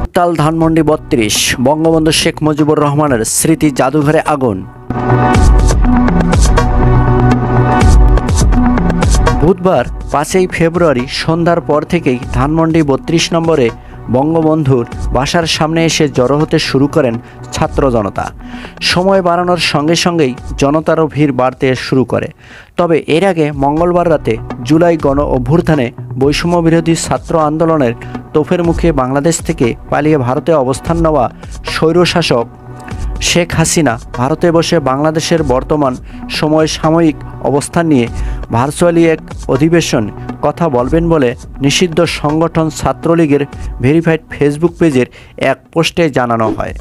উত্তাল ধানমন্ডি ৩২, বঙ্গবন্ধু শেখ মুজিবুর রহমানের স্মৃতি জাদুঘরে আগুন। বুধবার ৫ই ফেব্রুয়ারি সন্ধ্যার পর থেকেই ধানমন্ডি ৩২ নম্বরে বঙ্গবন্ধুর বাসার সামনে এসে জড়ো হতে শুরু করেন ছাত্র জনতা। সময় বাড়ানোর সঙ্গে সঙ্গেই জনতারও ভিড় বাড়তে শুরু করে। তবে এর আগে মঙ্গলবার রাতে জুলাই গণ অভ্যুত্থানে বৈষম্যবিরোধী ছাত্র আন্দোলনের তোপের মুখে বাংলাদেশ থেকে পালিয়ে ভারতে অবস্থান নেওয়া স্বৈরশাসক শেখ হাসিনা ভারতে বসে বাংলাদেশের বর্তমান সাময়িক অবস্থান নিয়ে ভার্চুয়ালি এক অধিবেশন কথা বলবেন বলে নিষিদ্ধ সংগঠন ছাত্রলীগের ভেরিফাইড ফেসবুক পেজের এক পোস্টে জানানো হয়।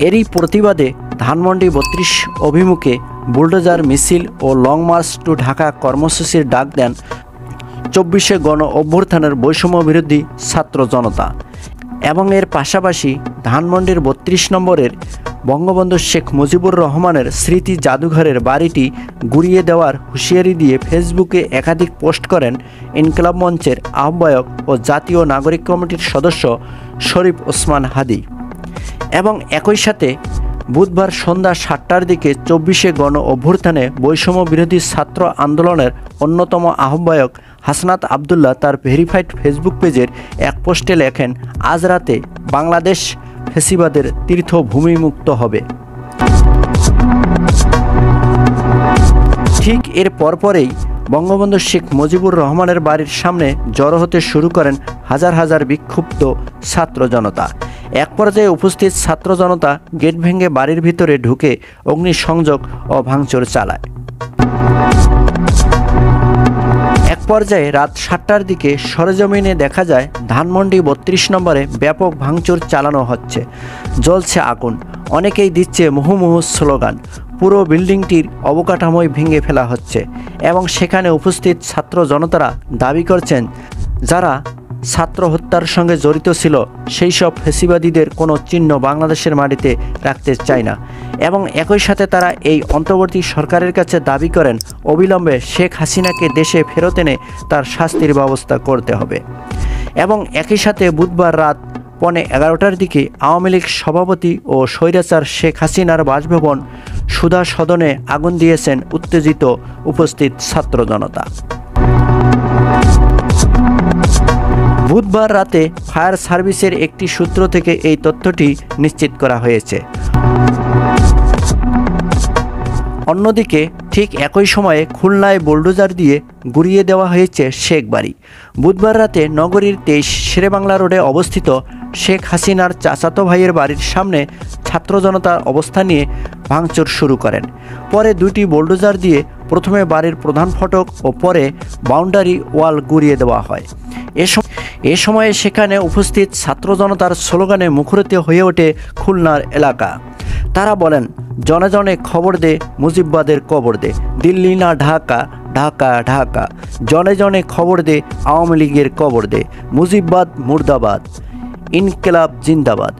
এরই প্রতিবাদে ধানমন্ডি ৩২ অভিমুখে বুলডোজার মিছিল ও লং মার্চ টু ঢাকা কর্মসূচির ডাক দেন ২৪শে গণ অভ্যুত্থানের বৈষম্যবিরোধী ছাত্র জনতা। এবং এর পাশাপাশি ধানমন্ডির ৩২ নম্বরের বঙ্গবন্ধু শেখ মুজিবুর রহমানের স্মৃতি জাদুঘরের বাড়িটি গুড়িয়ে দেওয়ার হুঁশিয়ারি দিয়ে ফেসবুকে একাধিক পোস্ট করেন ইনকিলাব মঞ্চের আহ্বায়ক ও জাতীয় নাগরিক কমিটির সদস্য শরীফ ওসমান হাদি। এবং একই সাথে বুধবার সন্ধ্যা ৭টার দিকে ২৪শে গণ অভ্যুত্থানে বৈষম্য বিরোধী ছাত্র আন্দোলনের অন্যতম আহ্বায়ক হাসনাত আবদুল্লাহ তার ভেরিফাইড ফেসবুক পেজের এক পোস্টে লেখেন, আজ রাতে বাংলাদেশ ফ্যাসিবাদের তীর্থভূমি মুক্ত হবে। ঠিক এর পরপরেই বঙ্গবন্ধু শেখ মুজিবুর রহমানের বাড়ির সামনে জড়ো হতে শুরু করেন হাজার হাজার বিক্ষুব্ধ ছাত্র জনতা। এক পর্যায়ে উপস্থিত ছাত্র জনতা গেট ভেঙে বাড়ির ভিতরে ঢুকে অগ্নিসংযোগ ও ভাঙচুর চালায়। এক পর্যায়ে রাত ৭টার দিকে সরেজমিনে দেখা যায় ধানমন্ডি ৩২ নম্বরে ব্যাপক ভাঙচুর চালানো হচ্ছে, জ্বলছে আগুন, অনেকেই দিচ্ছে মুহুর্মুহু স্লোগান। পুরো বিল্ডিংটির অবকাঠামোই ভেঙে ফেলা হচ্ছে এবং সেখানে উপস্থিত ছাত্র জনতারা দাবি করছেন যারা ছাত্র হত্যার সঙ্গে জড়িত ছিল সেই সব ফ্যাসিবাদীদের কোনো চিহ্ন বাংলাদেশের মাটিতে রাখতে চায় না। এবং একই সাথে তারা এই অন্তর্বর্তী সরকারের কাছে দাবি করেন অবিলম্বে শেখ হাসিনাকে দেশে ফেরত এনে তার শাস্তির ব্যবস্থা করতে হবে। এবং একই সাথে বুধবার রাত 11:15টার দিকে আওয়ামী লীগ সভাপতি ও স্বৈরাচার শেখ হাসিনার বাসভবন সুধা সদনে আগুন দিয়েছেন উত্তেজিত উপস্থিত ছাত্র জনতা। বুধবার রাতে ফায়ার সার্ভিসের একটি সূত্র থেকে এই তথ্যটি নিশ্চিত করা হয়েছে। অন্যদিকে ঠিক একই সময়ে খুলনায় বুলডোজার দিয়ে গুড়িয়ে দেওয়া হয়েছে শেখ বাড়ি। বুধবার রাতে নগরীর ২৩ শেরেবাংলা রোডে অবস্থিত শেখ হাসিনার চাচাতো ভাইয়ের বাড়ির সামনে ছাত্র জনতার অবস্থান নিয়ে ভাঙচুর শুরু করেন। পরে দুটি বুলডোজার দিয়ে প্রথমে বাড়ির প্রধান ফটক ও পরে বাউন্ডারি ওয়াল গুড়িয়ে দেওয়া হয়। এ সময়ে সেখানে উপস্থিত ছাত্র জনতার স্লোগানে মুখরিত হয়ে ওঠে খুলনার এলাকা। তারা বলেন, জনে জনে খবর দে, মুজিববাদের কবর দে, দিল্লি না ঢাকা, ঢাকা ঢাকা, জনে জনে খবর দে, আওয়ামী লীগের কবর দে, মুজিববাদ মুর্দাবাদ, ইনকিলাব জিন্দাবাদ।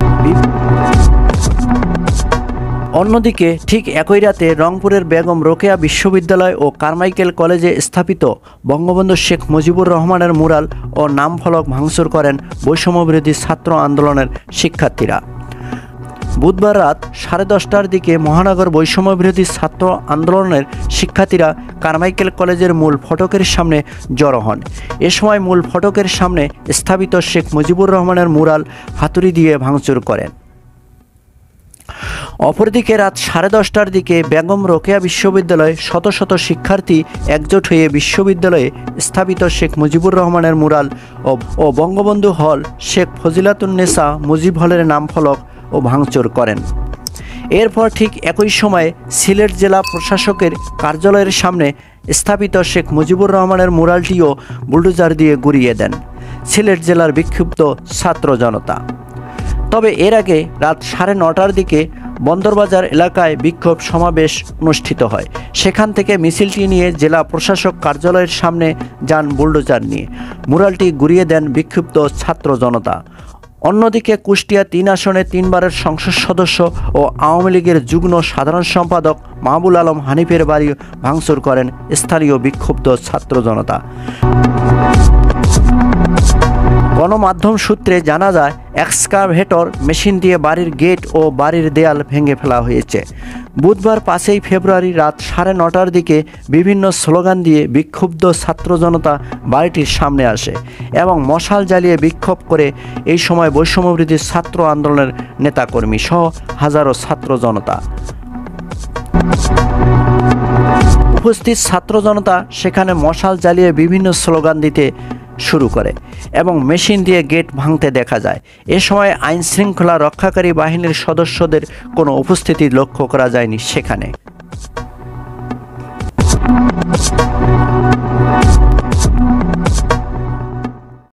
অন্যদিকে ঠিক একই রাতে রংপুরের বেগম রোকেয়া বিশ্ববিদ্যালয় ও কারমাইকেল কলেজে স্থাপিত বঙ্গবন্ধু শেখ মুজিবুর রহমানের মুরাল ও নামফলক ভাঙচুর করেন বৈষম্যবিরোধী ছাত্র আন্দোলনের শিক্ষার্থীরা। বুধবার রাত 10:30টার দিকে মহানগর বৈষম্যবিরোধী ছাত্র আন্দোলনের শিক্ষার্থীরা কারমাইকেল কলেজের মূল ফটকের সামনে জড়ো হন। এ সময় মূল ফটকের সামনে স্থাপিত শেখ মুজিবুর রহমানের মুরাল হাতুড়ি দিয়ে ভাঙচুর করেন। অপরদিকে রাত 10:30টার দিকে বেগম রোকেয়া বিশ্ববিদ্যালয়ে শত শত শিক্ষার্থী একজোট হয়ে বিশ্ববিদ্যালয়ে স্থাপিত শেখ মুজিবুর রহমানের মুরাল ও বঙ্গবন্ধু হল শেখ ফজিলাতুন্নেসা মুজিব হলের নামফলক ও ভাঙচুর করেন। এরপর ঠিক একই সময়ে সিলেট জেলা প্রশাসকের কার্যালয়ের সামনে স্থাপিত শেখ মুজিবুর রহমানের মুরালটিও বুলডোজার দিয়ে গুড়িয়ে দেন সিলেট জেলার বিক্ষুব্ধ ছাত্র জনতা। তবে এর আগে রাত 9:30টার দিকে বন্দরবাজার এলাকায় বিক্ষোভ সমাবেশ অনুষ্ঠিত হয়। সেখান থেকে মিছিলটি নিয়ে জেলা প্রশাসক কার্যালয়ের সামনে যান বুলডোজার নিয়ে। মুরালটি গুড়িয়ে দেন বিক্ষুব্ধ ছাত্র জনতা। অন্যদিকে কুষ্টিয়া ৩ আসনে 3বারের সংসদ সদস্য ও আওয়ামী লীগের যুগ্ম সাধারণ সম্পাদক মাহবুল আলম হানিফের বাড়ি ভাঙচুর করেন স্থানীয় বিক্ষুব্ধ ছাত্র জনতা। গণমাধ্যম সূত্রে জানা যায়, এক্সকাভেটর মেশিন দিয়ে বাড়ির গেট ও বাড়ির দেয়াল ভেঙে ফেলা হয়েছে। বুধবার 5 ফেব্রুয়ারি রাত 9:30টার দিকে বিভিন্ন স্লোগান দিয়ে বিক্ষুব্ধ ছাত্র জনতা বাড়িটির সামনে আসে এবং মশাল জ্বালিয়ে বিক্ষোভ করে। এই সময় বৈষম্যবিরোধী ছাত্র আন্দোলনের নেতাকর্মী সহ হাজারো ছাত্র জনতা উপস্থিত। ছাত্র জনতা সেখানে মশাল জ্বালিয়ে বিভিন্ন স্লোগান দিতে শুরু করে এবং মেশিন দিয়ে গেট ভাঙতে দেখা যায়। এ সময় আইন শৃঙ্খলা রক্ষাকারী বাহিনীর সদস্যদের কোনো উপস্থিতি লক্ষ্য করা যায়নি সেখানে।